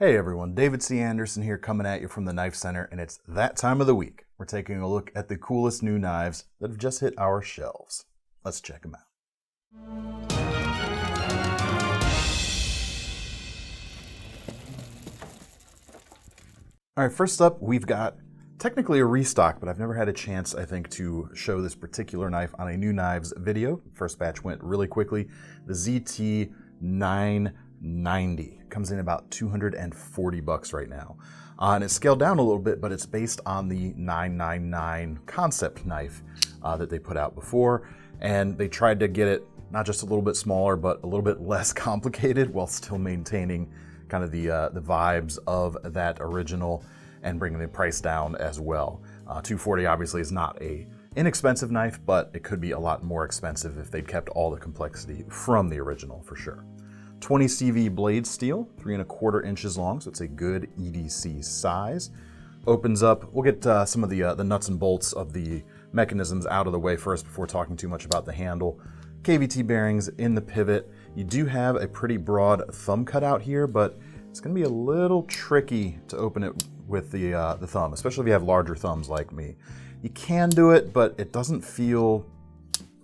Hey everyone, David C. Anderson here coming at you from the Knife Center, and it's that time of the week. We're taking a look at the coolest new knives that have just hit our shelves. Let's check them out. All right, first up, we've got technically a restock, but I've never had a chance, I think, to show this particular knife on a new knives video. First batch went really quickly. The ZT 990 comes in about $240 right now. And it's scaled down a little bit, but it's based on the 999 concept knife that they put out before. And they tried to get it not just a little bit smaller, but a little bit less complicated while still maintaining kind of the vibes of that original and bringing the price down as well. $240 obviously is not a inexpensive knife, but it could be a lot more expensive if they'd kept all the complexity from the original for sure. 20 CV blade steel, 3¼ inches long, so it's a good EDC size. Opens up, we'll get some of the nuts and bolts of the mechanisms out of the way first before talking too much about the handle. KVT bearings in the pivot. You do have a pretty broad thumb cutout here, but it's going to be a little tricky to open it with the thumb, especially if you have larger thumbs like me. You can do it, but it doesn't feel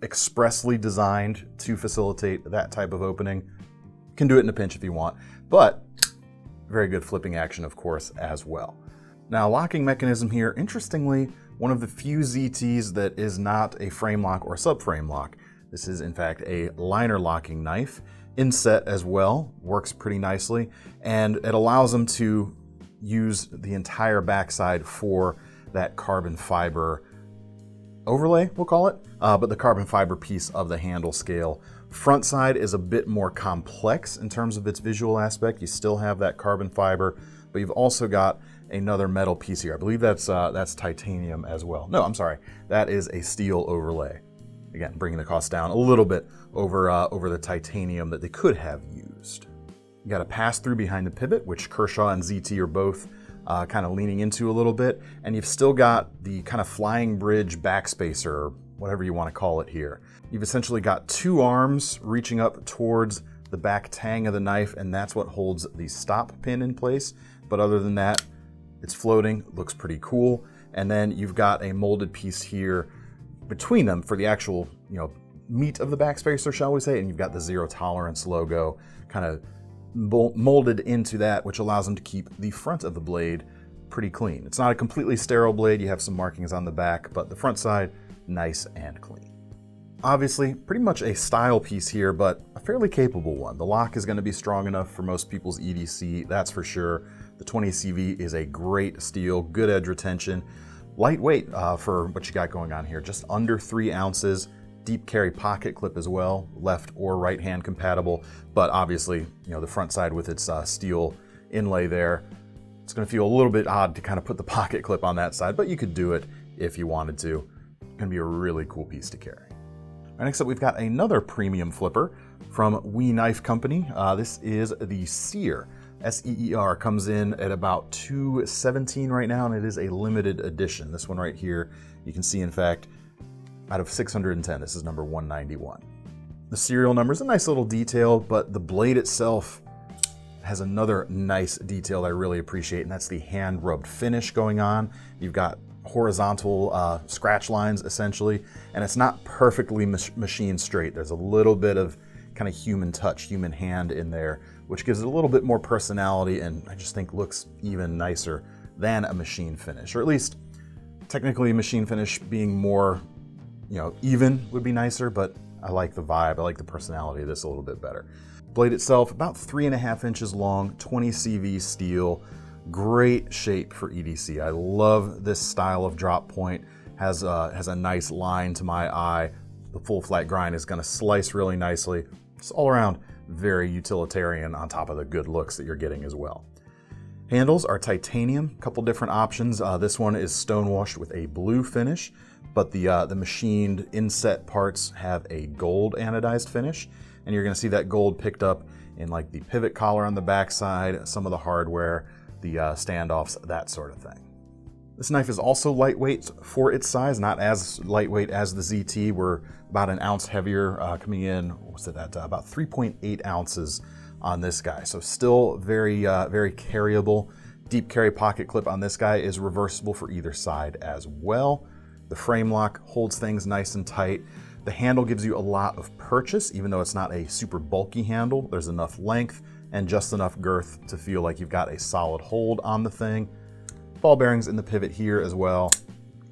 expressly designed to facilitate that type of opening. You can do it in a pinch if you want, but very good flipping action, of course, as well. Now, locking mechanism here, interestingly, one of the few ZTs that is not a frame lock or subframe lock. This is, in fact, a liner locking knife. Inset as well, works pretty nicely, and it allows them to use the entire backside for that carbon fiber overlay, we'll call it, but the carbon fiber piece of the handle scale. Front side is a bit more complex in terms of its visual aspect. You still have that carbon fiber, but you've also got another metal piece here. I believe that's titanium as well. No, I'm sorry, that is a steel overlay. Again, bringing the cost down a little bit over the titanium that they could have used. You got a pass-through behind the pivot, which Kershaw and ZT are both kind of leaning into a little bit, and you've still got the kind of flying bridge backspacer, or whatever you want to call it here. You've essentially got two arms reaching up towards the back tang of the knife, and that's what holds the stop pin in place. But other than that, it's floating, looks pretty cool. And then you've got a molded piece here between them for the actual, meat of the backspacer, shall we say, and you've got the zero tolerance logo kind of molded into that, which allows them to keep the front of the blade pretty clean. It's not a completely sterile blade, you have some markings on the back, but the front side, nice and clean. Obviously, pretty much a style piece here, but a fairly capable one. The lock is going to be strong enough for most people's EDC, that's for sure. The 20 CV is a great steel, good edge retention. Lightweight for what you got going on here, just under 3 ounces. Deep carry pocket clip as well, left or right hand compatible, but obviously, the front side with its steel inlay there, it's going to feel a little bit odd to kind of put the pocket clip on that side, but you could do it if you wanted to. It's going to be a really cool piece to carry. Right, next up, we've got another premium flipper from We Knife Company. This is the Seer. SEER comes in at about $217 right now, and it is a limited edition. This one right here, you can see, in fact, out of 610, this is number 191. The serial number is a nice little detail, but the blade itself has another nice detail I really appreciate, and that's the hand-rubbed finish going on. You've got horizontal scratch lines, essentially, and it's not perfectly machine straight. There's a little bit of kind of human touch, human hand in there, which gives it a little bit more personality, and I just think looks even nicer than a machine finish, or at least technically a machine finish being more, even would be nicer, but I like the vibe, I like the personality of this a little bit better. Blade itself, about 3½ inches long, 20 CV steel, great shape for EDC. I love this style of drop point, has a nice line to my eye. The full flat grind is gonna slice really nicely. It's all around very utilitarian on top of the good looks that you're getting as well. Handles are titanium, a couple different options. This one is stonewashed with a blue finish, but the machined inset parts have a gold anodized finish, and you're going to see that gold picked up in like the pivot collar on the backside, some of the hardware, the standoffs, that sort of thing. This knife is also lightweight for its size, not as lightweight as the ZT. We're about an ounce heavier, coming in, what's it at, about 3.8 ounces on this guy. So still very, very carryable. Deep carry pocket clip on this guy is reversible for either side as well. The frame lock holds things nice and tight. The handle gives you a lot of purchase, even though it's not a super bulky handle. There's enough length and just enough girth to feel like you've got a solid hold on the thing. Ball bearings in the pivot here as well.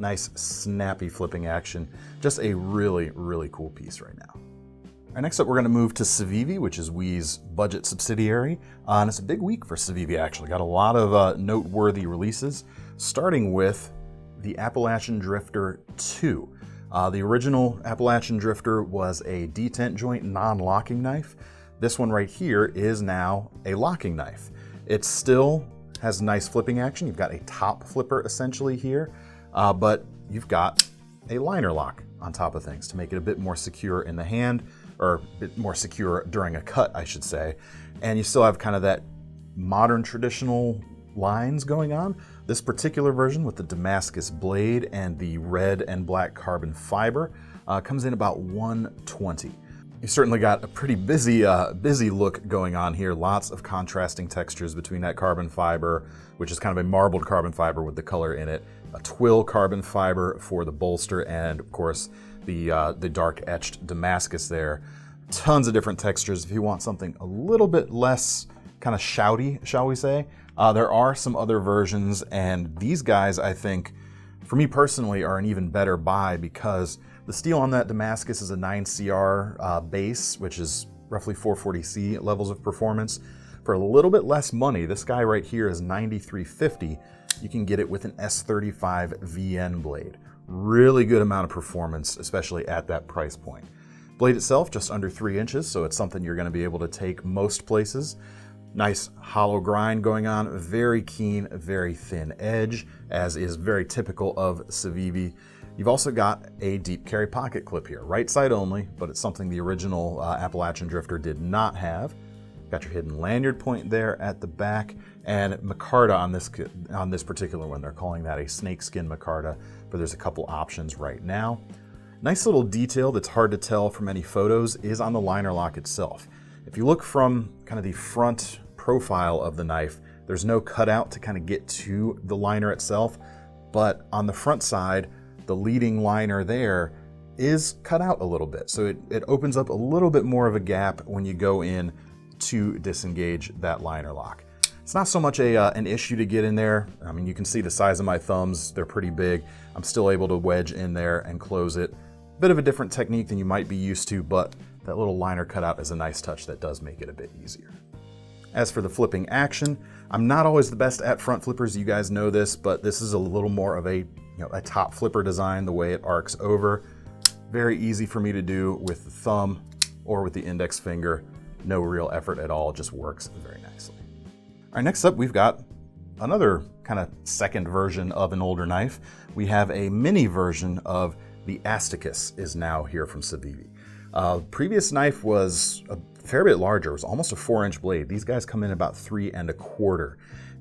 Nice snappy flipping action. Just a really, really cool piece right now. All right, next up we're going to move to CIVIVI, which is Wii's budget subsidiary. And it's a big week for CIVIVI actually. Got a lot of noteworthy releases, starting with the Appalacian Drifter 2. The original Appalachian Drifter was a detent joint non-locking knife. This one right here is now a locking knife. It still has nice flipping action. You've got a top flipper essentially here, but you've got a liner lock on top of things to make it a bit more secure in the hand, or a bit more secure during a cut, I should say. And you still have kind of that modern traditional lines going on. This particular version with the Damascus blade and the red and black carbon fiber comes in about $120. You've certainly got a pretty busy look going on here. Lots of contrasting textures between that carbon fiber, which is kind of a marbled carbon fiber with the color in it, a twill carbon fiber for the bolster, and of course the dark etched Damascus there. Tons of different textures. If you want something a little bit less kind of shouty, shall we say, there are some other versions, and these guys, I think, for me personally, are an even better buy because the steel on that Damascus is a 9CR base, which is roughly 440C levels of performance. For a little bit less money, this guy right here is $93.50. You can get it with an S35 VN blade. Really good amount of performance, especially at that price point. Blade itself, just under 3 inches, so it's something you're going to be able to take most places. Nice hollow grind going on, very keen, very thin edge, as is very typical of CIVIVI. You've also got a deep carry pocket clip here, right side only, but it's something the original Appalachian Drifter did not have. Got your hidden lanyard point there at the back, and micarta on this particular one. They're calling that a snakeskin micarta, but there's a couple options right now. Nice little detail that's hard to tell from any photos is on the liner lock itself. If you look from kind of the front profile of the knife, there's no cutout to kind of get to the liner itself, but on the front side, the leading liner there is cut out a little bit. So it opens up a little bit more of a gap when you go in to disengage that liner lock. It's not so much an issue to get in there. I mean, you can see the size of my thumbs, they're pretty big. I'm still able to wedge in there and close it. Bit of a different technique than you might be used to, but that little liner cutout is a nice touch that does make it a bit easier. As for the flipping action, I'm not always the best at front flippers, you guys know this, but this is a little more of a top flipper design, the way it arcs over. Very easy for me to do with the thumb or with the index finger. No real effort at all, it just works very nicely. All right, next up we've got another kind of second version of an older knife. We have a mini version of the Asticus is now here from CIVIVI. Previous knife was a fair bit larger. It was almost a 4-inch blade. These guys come in about 3 1/4.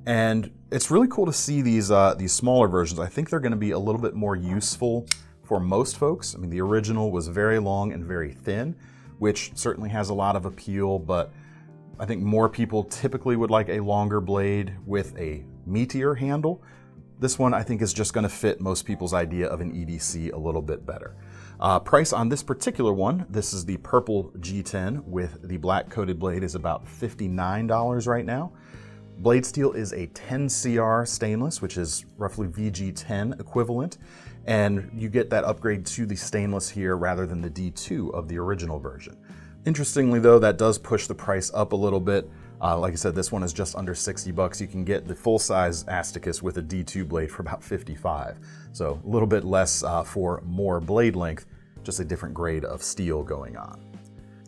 And it's really cool to see these smaller versions. I think they're going to be a little bit more useful for most folks. I mean, the original was very long and very thin, which certainly has a lot of appeal, but I think more people typically would like a longer blade with a meatier handle. This one I think is just going to fit most people's idea of an EDC a little bit better. Price on this particular one, this is the purple G10 with the black coated blade, is about $59 right now. Blade steel is a 10CR stainless, which is roughly VG10 equivalent, and you get that upgrade to the stainless here rather than the D2 of the original version. Interestingly though, that does push the price up a little bit. Like I said, this one is just under 60 bucks. You can get the full-size Asticus with a D2 blade for about 55. So a little bit less for more blade length, just a different grade of steel going on.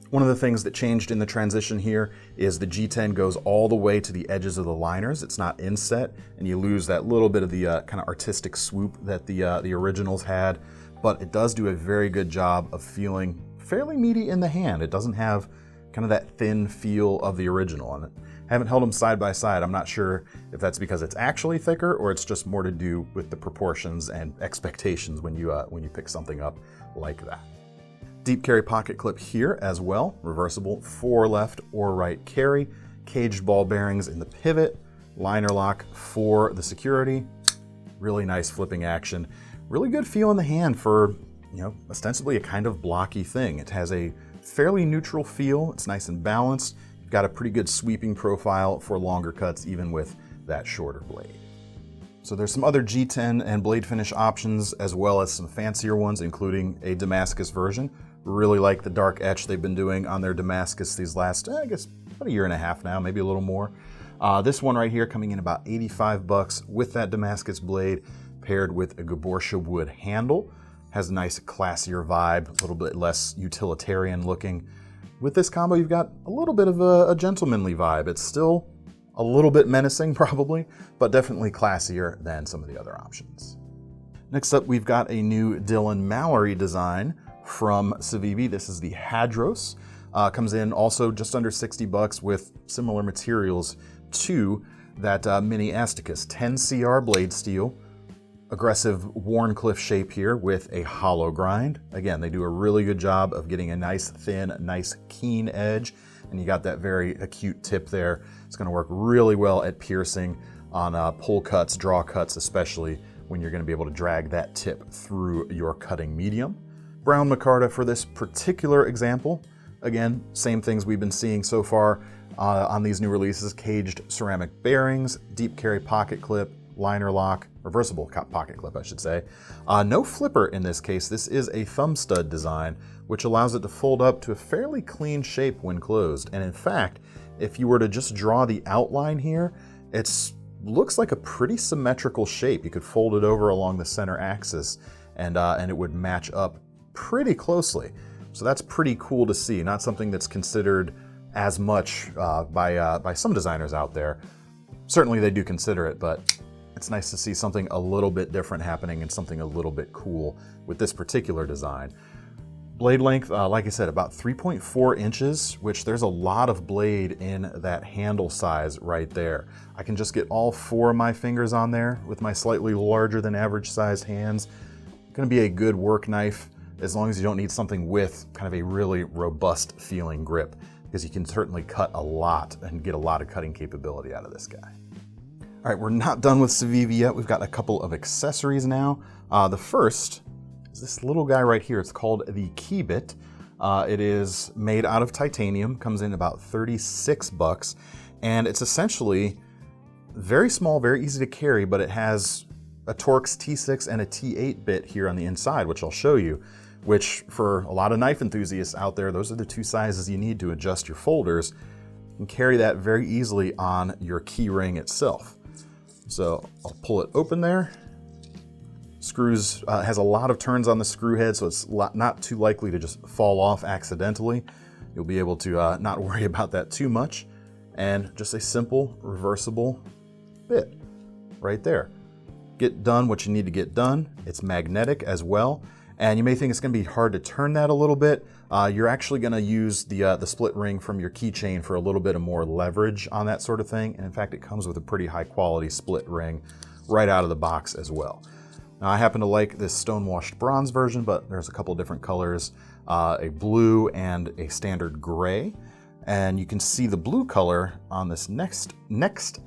One of the things that changed in the transition here is the G10 goes all the way to the edges of the liners. It's not inset, and you lose that little bit of the kind of artistic swoop that the originals had, but it does do a very good job of feeling fairly meaty in the hand. It doesn't have kind of that thin feel of the original. And I haven't held them side by side. I'm not sure if that's because it's actually thicker or it's just more to do with the proportions and expectations when you pick something up like that. Deep carry pocket clip here as well, reversible for left or right carry, caged ball bearings in the pivot, liner lock for the security, really nice flipping action, really good feel in the hand for, ostensibly a kind of blocky thing. It has a fairly neutral feel, it's nice and balanced, you've got a pretty good sweeping profile for longer cuts even with that shorter blade. So there's some other G10 and blade finish options as well as some fancier ones, including a Damascus version. Really like the dark etch they've been doing on their Damascus these last, I guess, about a year and a half now, maybe a little more. This one right here coming in about 85 bucks with that Damascus blade paired with a Gaborsha wood handle. Has a nice classier vibe, a little bit less utilitarian looking. With this combo, you've got a little bit of a gentlemanly vibe. It's still a little bit menacing probably, but definitely classier than some of the other options. Next up, we've got a new Dylan Mallory design from CIVIVI. This is the Hadros. Comes in also just under 60 bucks with similar materials to that mini Asticus. 10 CR blade steel, aggressive Warncliffe shape here with a hollow grind. Again, they do a really good job of getting a nice thin, nice keen edge, and you got that very acute tip there. It's going to work really well at piercing on pull cuts, draw cuts, especially when you're going to be able to drag that tip through your cutting medium. Brown micarta for this particular example. Again, same things we've been seeing so far on these new releases. Caged ceramic bearings, deep carry pocket clip, liner lock, reversible pocket clip, I should say. No flipper in this case. This is a thumb stud design, which allows it to fold up to a fairly clean shape when closed. And in fact, if you were to just draw the outline here, it looks like a pretty symmetrical shape. You could fold it over along the center axis and it would match up pretty closely. So that's pretty cool to see. Not something that's considered as much by some designers out there. Certainly they do consider it, but it's nice to see something a little bit different happening and something a little bit cool with this particular design. Blade length, like I said, about 3.4 inches, which there's a lot of blade in that handle size right there. I can just get all 4 of my fingers on there with my slightly larger than average sized hands. Gonna be a good work knife as long as you don't need something with kind of a really robust feeling grip, because you can certainly cut a lot and get a lot of cutting capability out of this guy. All right, we're not done with CIVIVI yet. We've got a couple of accessories now. The first is this little guy right here. It's called the Key Bit. It is made out of titanium, comes in about 36 bucks, and it's essentially very small, very easy to carry, but it has a Torx T6 and a T8 bit here on the inside, which I'll show you, which for a lot of knife enthusiasts out there, those are the 2 sizes you need to adjust your folders. You can carry that very easily on your key ring itself. So I'll pull it open there. Screws, has a lot of turns on the screw head, so it's not too likely to just fall off accidentally. You'll be able to not worry about that too much. And just a simple reversible bit right there. Get done what you need to get done. It's magnetic as well. And you may think it's going to be hard to turn that a little bit. You're actually going to use the split ring from your keychain for a little bit of more leverage on that sort of thing. And in fact, it comes with a pretty high quality split ring right out of the box as well. Now, I happen to like this stone-washed bronze version, but there's a couple different colors, a blue and a standard gray. And you can see the blue color on this next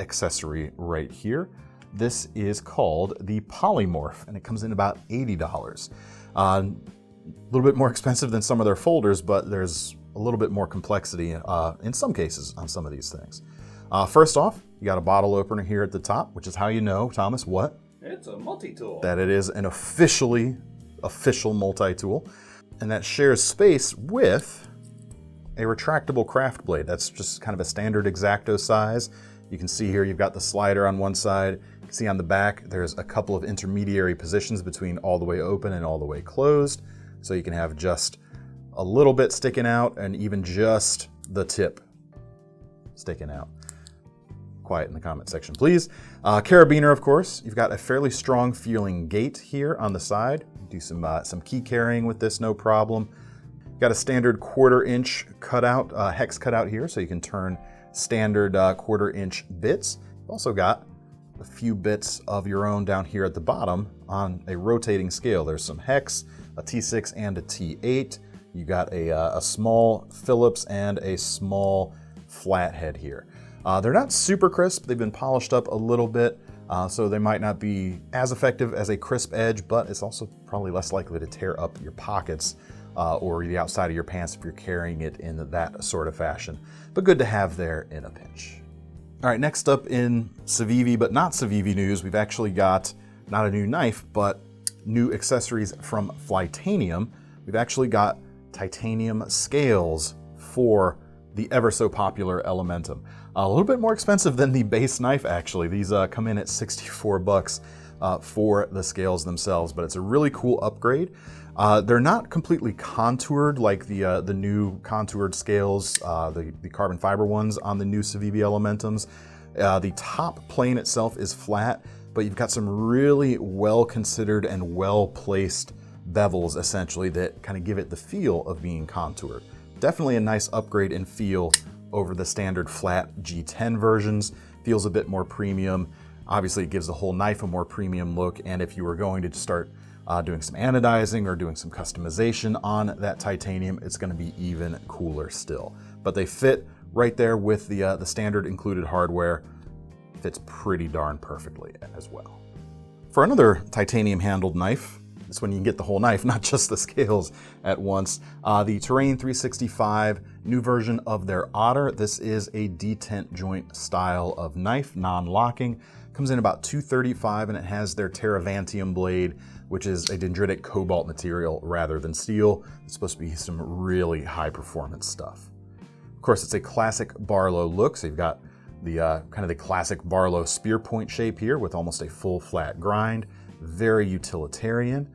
accessory right here. This is called the Polymorph, and it comes in about $80. A little bit more expensive than some of their folders, but there's a little bit more complexity in some cases on some of these things. First off, you got a bottle opener here at the top, which is how you know, Thomas, what? It's a multi-tool. That it is an official multi-tool, and that shares space with a retractable craft blade. That's just kind of a standard X-Acto size. You can see here you've got the slider on one side. You can see on the back there's a couple of intermediary positions between all the way open and all the way closed. So you can have just a little bit sticking out and even just the tip sticking out. Quiet in the comment section, please. Carabiner, of course. You've got a fairly strong feeling gate here on the side. Do some key carrying with this, no problem. Got a standard 1/4 inch cutout, hex cutout here, so you can turn standard 1/4 inch bits. You've also got a few bits of your own down here at the bottom on a rotating scale. There's some hex, a T6 and a T8. You got a small Phillips and a small flathead here. They're not super crisp. They've been polished up a little bit, so they might not be as effective as a crisp edge, but it's also probably less likely to tear up your pockets or the outside of your pants if you're carrying it in that sort of fashion. But good to have there in a pinch. All right, next up in CIVIVI, but not CIVIVI news, we've actually got not a new knife, but new accessories from Flytanium. We've actually got titanium scales for the ever so popular Elementum. A little bit more expensive than the base knife, actually. These come in at 64 bucks for the scales themselves, but it's a really cool upgrade. They're not completely contoured like the new contoured scales, the carbon fiber ones on the new CIVIVI Elementums. The top plane itself is flat, but you've got some really well-considered and well-placed bevels, essentially, that kind of give it the feel of being contoured. Definitely a nice upgrade in feel over the standard flat G10 versions. Feels a bit more premium. Obviously, it gives the whole knife a more premium look, and if you were going to start doing some anodizing or doing some customization on that titanium, it's going to be even cooler still. But they fit right there with the standard included hardware. Fits pretty darn perfectly as well. For another titanium handled knife, this one you can get the whole knife, not just the scales at once. The Terrain 365, new version of their Otter. This is a detent joint style of knife, non-locking. Comes in about $235, and it has their Terravantium blade, which is a dendritic cobalt material rather than steel. It's supposed to be some really high performance stuff. Of course, it's a classic Barlow look, so you've got the kind of the classic Barlow spear point shape here with almost a full flat grind. Very utilitarian.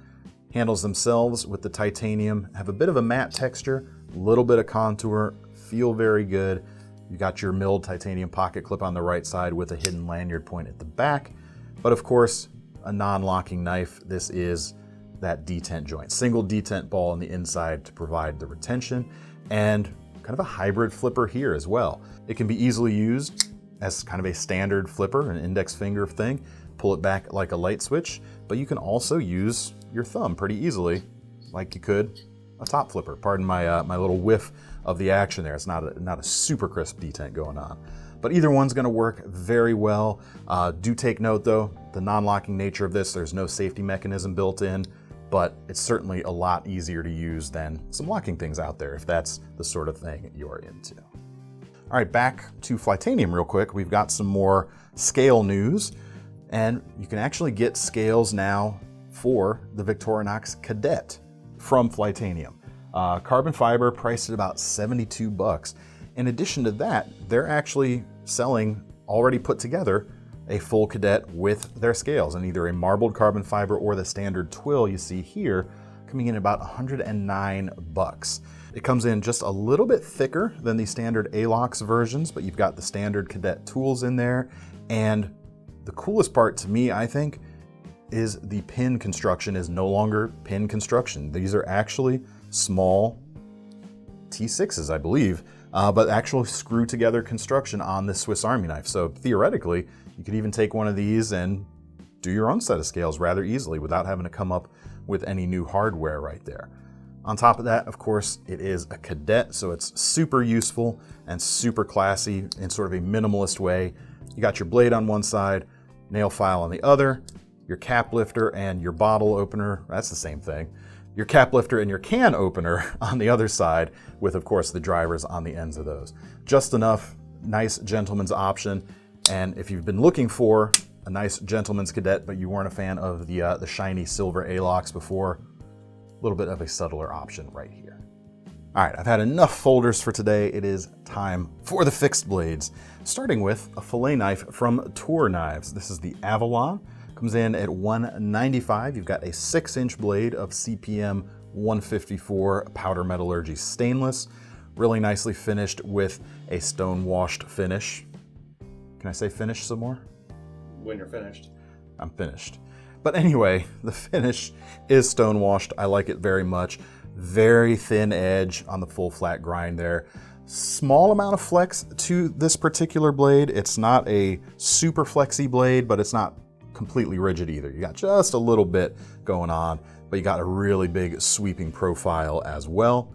Handles themselves with the titanium have a bit of a matte texture, a little bit of contour, feel very good. You got your milled titanium pocket clip on the right side with a hidden lanyard point at the back. But of course, a non-locking knife, this is that detent joint. Single detent ball on the inside to provide the retention, and kind of a hybrid flipper here as well. It can be easily used as kind of a standard flipper, an index finger thing. Pull it back like a light switch, but you can also use your thumb pretty easily, like you could a top flipper. Pardon my my little whiff of the action there. It's not a super crisp detent going on, but either one's going to work very well. Do take note though, the non-locking nature of this. There's no safety mechanism built in, but it's certainly a lot easier to use than some locking things out there if that's the sort of thing you're into. All right, back to Flytanium real quick. We've got some more scale news, and you can actually get scales now for the Victorinox Cadet from Flytanium. Carbon fiber priced at about 72 bucks. In addition to that, they're actually selling, already put together, a full Cadet with their scales, and either a marbled carbon fiber or the standard twill you see here, coming in about 109 bucks. It comes in just a little bit thicker than the standard ALOX versions, but you've got the standard Cadet tools in there. And the coolest part to me, I think, is the pin construction is no longer pin construction. These are actually small T6s, I believe, but actual screw together construction on this Swiss Army knife. So theoretically, you could even take one of these and do your own set of scales rather easily without having to come up with any new hardware right there. On top of that, of course, it is a Cadet, so it's super useful and super classy in sort of a minimalist way. You got your blade on one side, nail file on the other, your cap lifter and your bottle opener, that's the same thing. Your cap lifter and your can opener on the other side with, of course, the drivers on the ends of those. Just enough, nice gentleman's option. And if you've been looking for a nice gentleman's Cadet, but you weren't a fan of the shiny silver ALOX before, a little bit of a subtler option right here. All right, I've had enough folders for today. It is time for the fixed blades, starting with a fillet knife from Toor Knives. This is the Avalon. Comes in at $195. You've got a 6-inch blade of CPM 154 powder metallurgy stainless, really nicely finished with a stone washed finish. Can I say finish some more? When you're finished. I'm finished. But anyway, the finish is stone washed. I like it very much. Very thin edge on the full flat grind there. Small amount of flex to this particular blade. It's not a super flexy blade, but it's not completely rigid either. You got just a little bit going on, but you got a really big sweeping profile as well.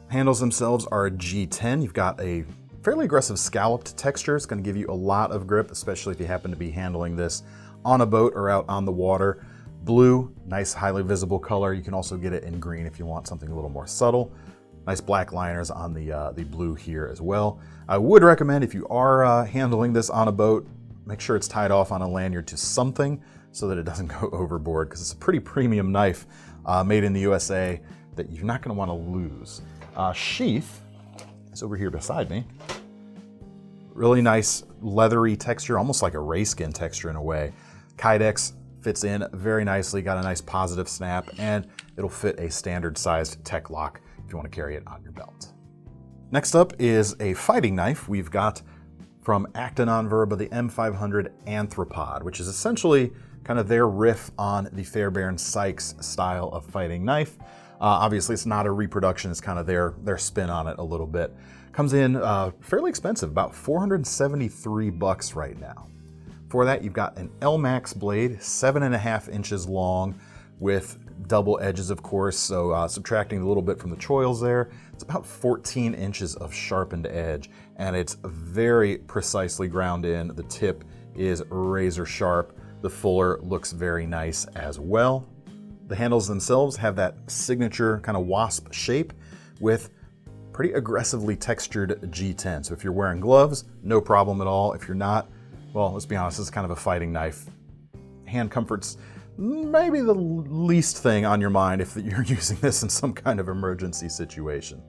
Handles themselves are a G10. You've got a fairly aggressive scalloped texture. It's going to give you a lot of grip, especially if you happen to be handling this on a boat or out on the water. Blue, nice highly visible color. You can also get it in green if you want something a little more subtle. Nice black liners on the blue here as well. I would recommend, if you are handling this on a boat, make sure it's tied off on a lanyard to something so that it doesn't go overboard, because it's a pretty premium knife made in the USA that you're not going to want to lose. Sheath is over here beside me. Really nice leathery texture, almost like a rayskin texture in a way. Kydex fits in very nicely, got a nice positive snap, and it'll fit a standard sized tech lock if you want to carry it on your belt. Next up is a fighting knife. We've got from Acta Verba the M500 Anthropoid, which is essentially kind of their riff on the Fairbairn Sykes style of fighting knife. Obviously, it's not a reproduction, it's kind of their spin on it a little bit. Comes in fairly expensive, about $473 right now. For that, you've got an L-Max blade, 7.5 inches long, with double edges, of course, so subtracting a little bit from the choils there, it's about 14 inches of sharpened edge, and it's very precisely ground in. The tip is razor sharp. The fuller looks very nice as well. The handles themselves have that signature kind of wasp shape with pretty aggressively textured G10. So if you're wearing gloves, no problem at all. If you're not, well, let's be honest, this is kind of a fighting knife. Hand comfort's maybe the least thing on your mind if you're using this in some kind of emergency situation.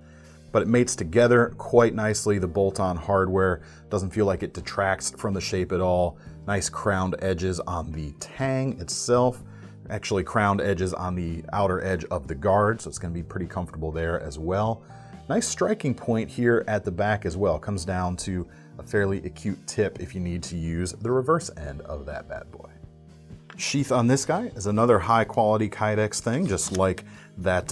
But it mates together quite nicely. The bolt-on hardware doesn't feel like it detracts from the shape at all. Nice crowned edges on the tang itself. Actually crowned edges on the outer edge of the guard, so it's going to be pretty comfortable there as well. Nice striking point here at the back as well. Comes down to a fairly acute tip if you need to use the reverse end of that bad boy. Sheath on this guy is another high quality Kydex thing, just like that,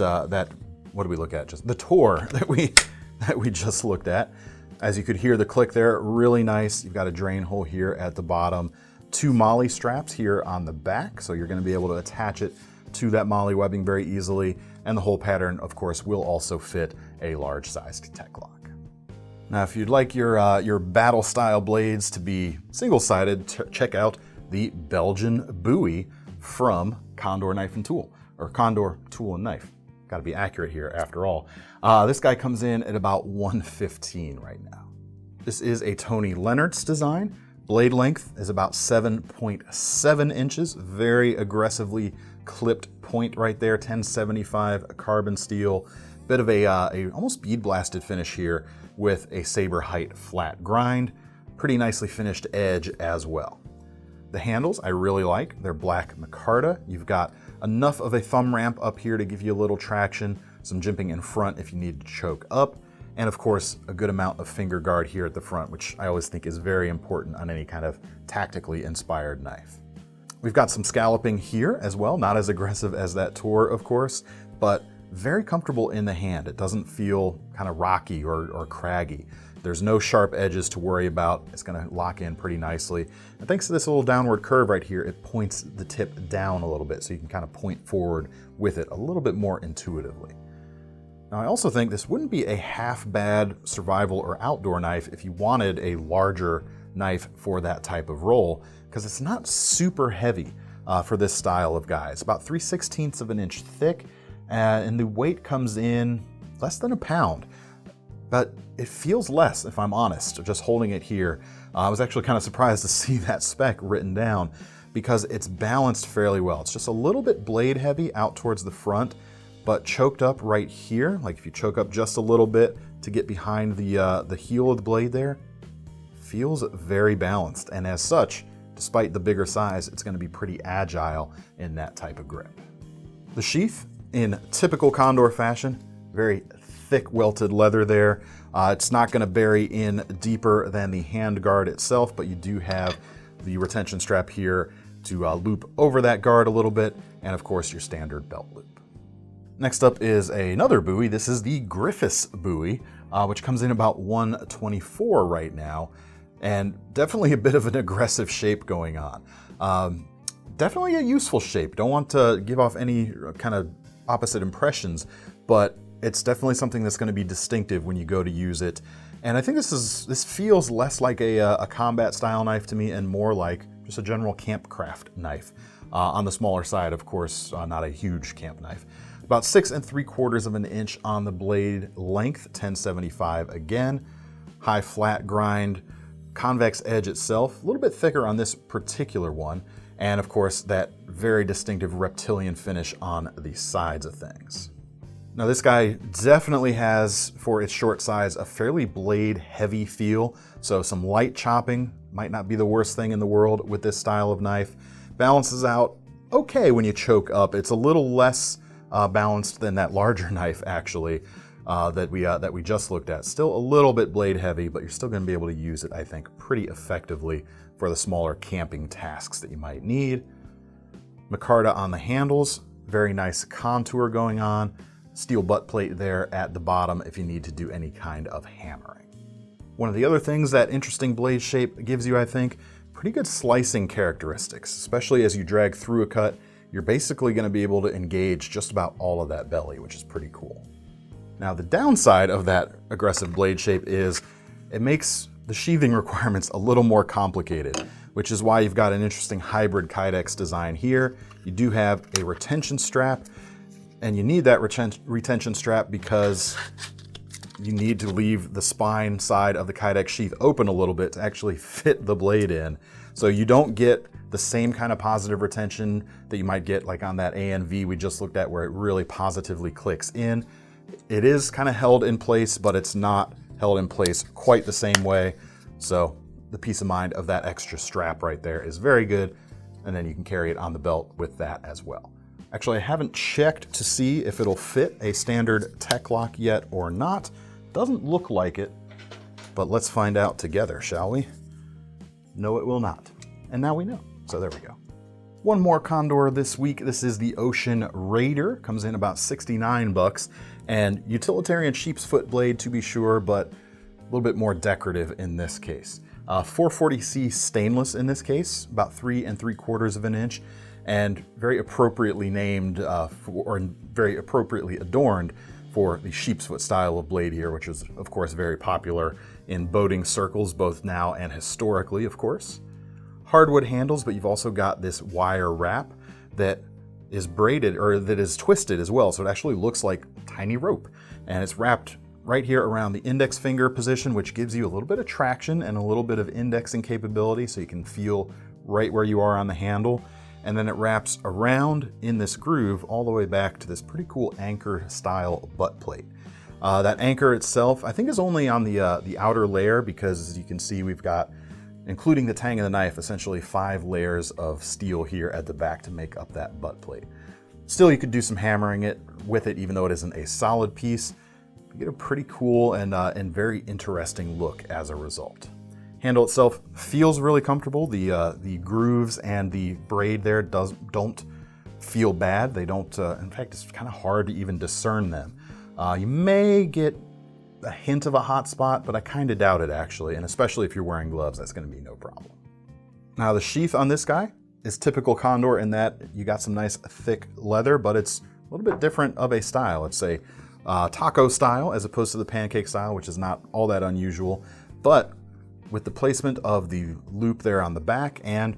what did we look at? Just the Toor that we just looked at. As you could hear the click there, really nice. You've got a drain hole here at the bottom. 2 MOLLE straps here on the back, so you're going to be able to attach it to that MOLLE webbing very easily, and the whole pattern, of course, will also fit a large-sized tech lock. Now, if you'd like your battle-style blades to be single-sided, check out the Belgian Bowie from Condor Knife and Tool, or Condor Tool and Knife. Got to be accurate here after all. This guy comes in at about $115 right now. This is a Tony Leonard's design. Blade length is about 7.7 inches, very aggressively clipped point right there, 1075 carbon steel. Bit of a almost bead blasted finish here with a saber height flat grind. Pretty nicely finished edge as well. The handles I really like. They're black micarta. You've got enough of a thumb ramp up here to give you a little traction, some jimping in front if you need to choke up, and of course a good amount of finger guard here at the front, which I always think is very important on any kind of tactically inspired knife. We've got some scalloping here as well, not as aggressive as that Toor, of course, but very comfortable in the hand. It doesn't feel kind of rocky or craggy. There's no sharp edges to worry about. It's going to lock in pretty nicely. And thanks to this little downward curve right here, it points the tip down a little bit, so you can kind of point forward with it a little bit more intuitively. Now, I also think this wouldn't be a half bad survival or outdoor knife if you wanted a larger knife for that type of role, because it's not super heavy for this style of guy. It's about 3/16 of an inch thick, and the weight comes in less than a pound. But it feels less, if I'm honest, just holding it here. I was actually kind of surprised to see that spec written down because it's balanced fairly well. It's just a little bit blade heavy out towards the front, but choked up right here. Like if you choke up just a little bit to get behind the heel of the blade there, feels very balanced. And as such, despite the bigger size, it's going to be pretty agile in that type of grip. The sheath, in typical Condor fashion, very thick welted leather there. It's not going to bury in deeper than the hand guard itself, but you do have the retention strap here to loop over that guard a little bit, and of course your standard belt loop. Next up is another Bowie. This is the Gryphus Bowie, which comes in about $124 right now, and definitely a bit of an aggressive shape going on. Definitely a useful shape. Don't want to give off any kind of opposite impressions, but It's definitely something that's going to be distinctive when you go to use it. And I think this feels less like a combat style knife to me and more like just a general campcraft knife. On the smaller side, of course, not a huge camp knife. About 6 3/4 of an inch on the blade length, 1075 again. High flat grind, convex edge itself, a little bit thicker on this particular one. And of course, that very distinctive reptilian finish on the sides of things. Now this guy definitely has, for its short size, a fairly blade heavy feel. So some light chopping might not be the worst thing in the world with this style of knife. Balances out okay when you choke up. It's a little less balanced than that larger knife actually that we just looked at. Still a little bit blade heavy, but you're still going to be able to use it, I think, pretty effectively for the smaller camping tasks that you might need. Micarta on the handles, very nice contour going on. Steel butt plate there at the bottom if you need to do any kind of hammering. One of the other things that interesting blade shape gives you, I think, pretty good slicing characteristics, especially as you drag through a cut. You're basically going to be able to engage just about all of that belly, which is pretty cool. Now the downside of that aggressive blade shape is it makes the sheathing requirements a little more complicated, which is why you've got an interesting hybrid Kydex design here. You do have a retention strap, and you need that retention strap because you need to leave the spine side of the Kydex sheath open a little bit to actually fit the blade in. So you don't get the same kind of positive retention that you might get like on that ANV we just looked at where it really positively clicks in. It is kind of held in place, but it's not held in place quite the same way. So the peace of mind of that extra strap right there is very good. And then you can carry it on the belt with that as well. Actually, I haven't checked to see if it'll fit a standard tech lock yet or not. Doesn't look like it, but let's find out together, shall we? No, it will not. And now we know. So there we go. One more Condor this week. This is the Ocean Raider. Comes in about 69 bucks. And utilitarian sheep's foot blade to be sure, but a little bit more decorative in this case. 440C stainless in this case, about 3 3/4 of an inch, and very appropriately named or very appropriately adorned for the sheep's foot style of blade here, which is of course very popular in boating circles, both now and historically, of course. Hardwood handles, but you've also got this wire wrap that is braided or that is twisted as well. So it actually looks like tiny rope, and it's wrapped right here around the index finger position, which gives you a little bit of traction and a little bit of indexing capability so you can feel right where you are on the handle. And then it wraps around in this groove all the way back to this pretty cool anchor style butt plate. That anchor itself, I think, is only on the outer layer because, as you can see, we've got, including the tang of the knife, essentially 5 layers of steel here at the back to make up that butt plate. Still, you could do some hammering with it, even though it isn't a solid piece. You get a pretty cool and very interesting look as a result. Handle itself feels really comfortable. The grooves and the braid there don't feel bad. They don't. In fact, it's kind of hard to even discern them. You may get a hint of a hot spot, but I kind of doubt it actually, and especially if you're wearing gloves, that's going to be no problem. Now the sheath on this guy is typical Condor in that you got some nice thick leather, but it's a little bit different of a style. It's a taco style as opposed to the pancake style, which is not all that unusual, but with the placement of the loop there on the back and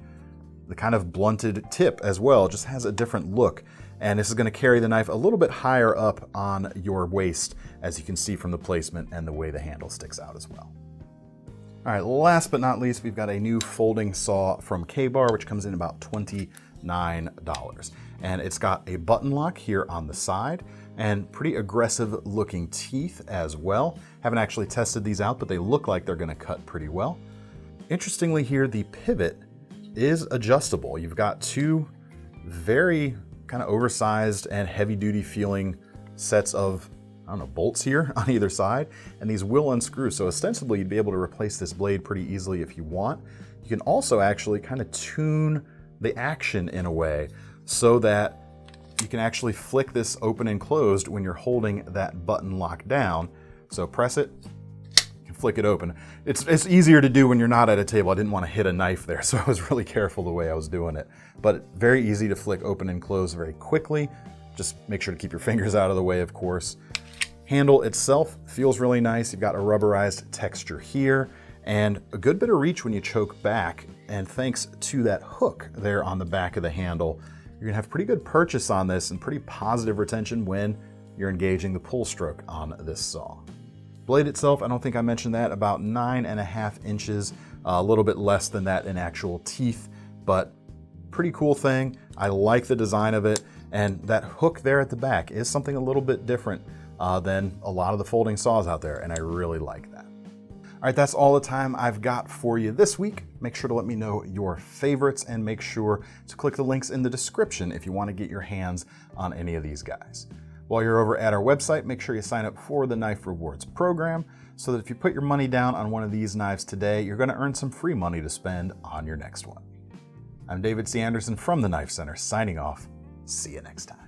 the kind of blunted tip as well, it just has a different look. And this is going to carry the knife a little bit higher up on your waist, as you can see from the placement and the way the handle sticks out as well. All right, last but not least, we've got a new folding saw from K-Bar, which comes in about $29. And it's got a button lock here on the side and pretty aggressive looking teeth as well. Haven't actually tested these out, but they look like they're going to cut pretty well. Interestingly here, the pivot is adjustable. You've got 2 very kind of oversized and heavy-duty feeling sets of, I don't know, bolts here on either side, and these will unscrew. So ostensibly you'd be able to replace this blade pretty easily if you want. You can also actually kind of tune the action in a way so that you can actually flick this open and closed when you're holding that button lock down. So press it, you can flick it open. It's easier to do when you're not at a table. I didn't want to hit a knife there, so I was really careful the way I was doing it. But very easy to flick open and close very quickly. Just make sure to keep your fingers out of the way, of course. Handle itself feels really nice. You've got a rubberized texture here and a good bit of reach when you choke back. And thanks to that hook there on the back of the handle, you're gonna have pretty good purchase on this and pretty positive retention when you're engaging the pull stroke on this saw. Blade itself, I don't think I mentioned that, about 9.5 inches, a little bit less than that in actual teeth, but pretty cool thing. I like the design of it, and that hook there at the back is something a little bit different than a lot of the folding saws out there, and I really like that. All right, that's all the time I've got for you this week. Make sure to let me know your favorites and make sure to click the links in the description if you want to get your hands on any of these guys. While you're over at our website, make sure you sign up for the Knife Rewards program so that if you put your money down on one of these knives today, you're going to earn some free money to spend on your next one. I'm David C. Anderson from the KnifeCenter, signing off. See you next time.